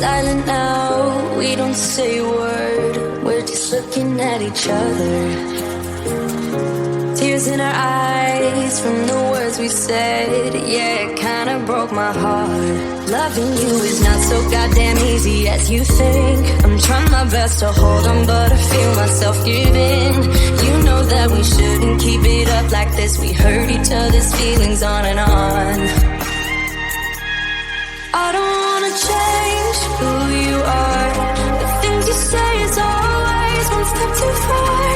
silent now, we don't say a word. We're just looking at each other. Tears in our eyes from the words we said. Yeah, it kinda broke my heart. Loving you is not so goddamn easy as you think. I'm trying my best to hold on, but I feel myself giving. You know that we shouldn't keep it up like this. We hurt each other's feelings on and on. I don't wanna change who you are. The things you say is always one step too far.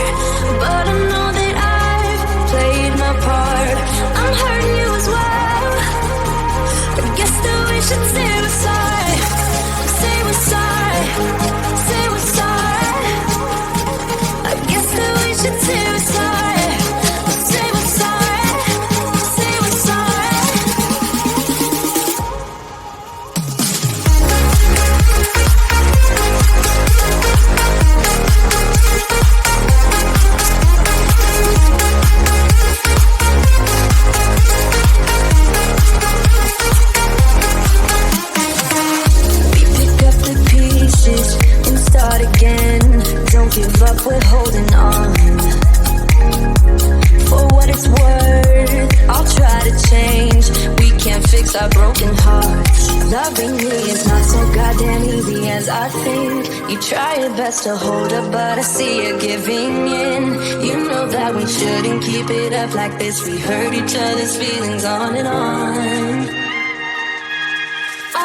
But I know that I've played my part. I'm hurting you as well. I guess that we should say we're sorry. Say we're sorry. Say we're sorry. I guess that we should say we're sorry. Say we're sorry. Say we're sorry. Give up, we're holding on. For what it's worth, I'll try to change. We can't fix our broken hearts. Loving me is not so goddamn easy as I think. You try your best to hold up, but I see you giving in. You know that we shouldn't keep it up like this. We hurt each other's feelings on and on.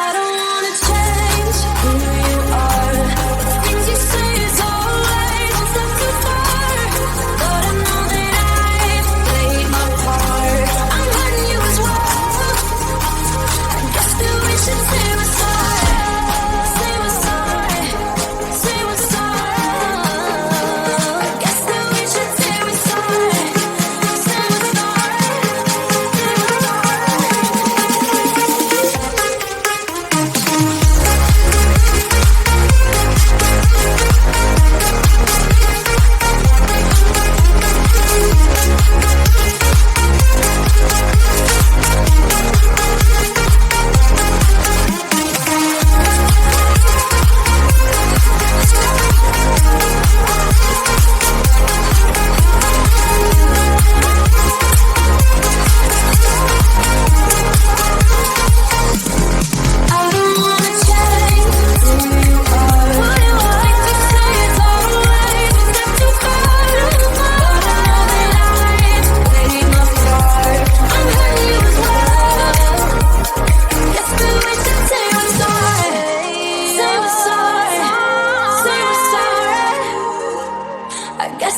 I don't wanna change who you are. The things you say is all. I guess